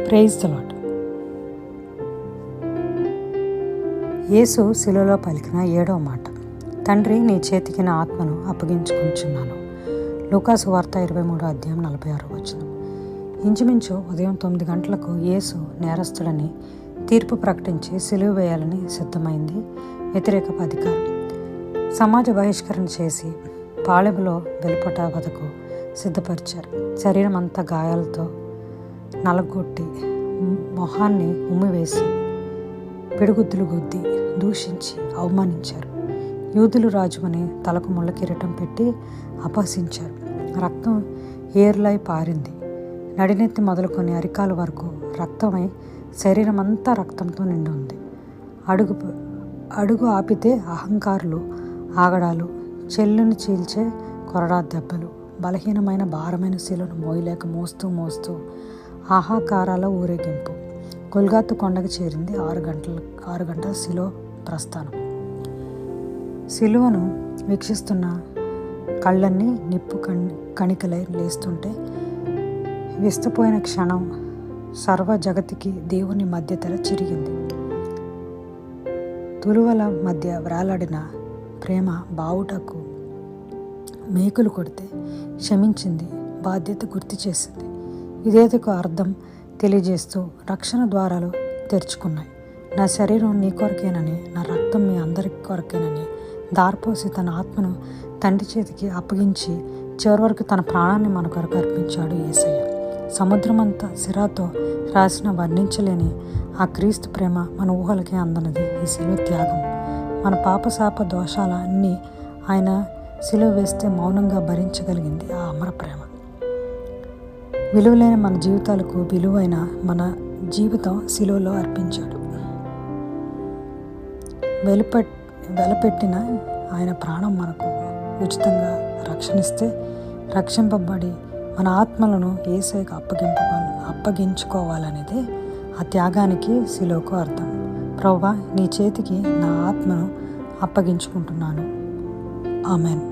Praise the lord. యేసు శిలువలో పలికిన 7వ మాట, తండ్రి నీ చేతికి నా ఆత్మను అప్పగించుకుంటున్నాను. లూకాసు వార్త 23వ అధ్యాయం 46వ వచనం. ఇంచుమించు ఉదయం 9 గంటలకు యేసు నేరస్తులని తీర్పు ప్రకటించి సిలువ వేయాలని సిద్ధమైంది వ్యతిరేక అధికారం. సమాజ బహిష్కరణ చేసి పాళెములో వెలుపట వదకు సిద్ధపరిచారు. శరీరం అంతా గాయాలతో నలగొట్టి మొహాన్ని ఉమ్మివేసి పిడుగుద్దులు గుద్ది దూషించి అవమానించారు. యూదులు రాజుమని తలకు ముళ్ళ కిరీటం పెట్టి అపహసించారు. రక్తం ఏర్లై పారింది. నడినెత్తి మొదలుకొని అరికాల వరకు రక్తమై శరీరం అంతా రక్తంతో నిండి ఉంది. అడుగు ఆపితే అహంకారులు ఆగడాలు, చెల్లుని చీల్చే కొరడా దెబ్బలు, బలహీనమైన భారమైన శిలను మోయలేక మోస్తూ ఆహాకారాల ఊరేగింపు. గొల్గొతా కొండకు చేరింది 6 గంటల శిలువ ప్రస్థానం. శిలువను వీక్షిస్తున్న కళ్ళన్నీ నిప్పు కణికలై లేస్తుంటే విస్తపోయిన క్షణం సర్వ జగతికి దేవుని మధ్య తెర చిరిగింది. తులువల మధ్య వ్రాలాడిన ప్రేమ బావుటకు మేకులు కొడితే క్షమించింది, బాధ్యత గుర్తు చేసింది. విధేయతకు అర్థం తెలియజేస్తూ రక్షణ ద్వారాలు తెరుచుకున్నాయి. నా శరీరం నీ కొరకేనని, నా రక్తం మీ అందరి కొరకేనని దారిపోసి తన ఆత్మను తండ్రి చేతికి అప్పగించి చివరి వరకు తన ప్రాణాన్ని మన కొరకు అర్పించాడు యేసయ్య. సముద్రమంతా సిరాతో రాసిన వర్ణించలేని ఆ క్రీస్తు ప్రేమ మన ఊహలకే అందనది ఈ శిలువ త్యాగం. మన పాపశాప దోషాలన్నీ ఆయన శిలువ వేస్తే మౌనంగా భరించగలిగింది ఆ అమర ప్రేమ. విలువలేని మన జీవితాలకు విలువైన మన జీవితం శిలువలో అర్పించాడు. వెలపెట్టిన ఆయన ప్రాణం మనకు ఉచితంగా రక్షణిస్తే రక్షింపబడి మన ఆత్మలను యేసయ్యకు అప్పగించుకోవాలనేదే ఆ త్యాగానికి శిలువకు అర్థం. ప్రభువా, నీ చేతికి నా ఆత్మను అప్పగించుకుంటున్నాను. ఆమెన్.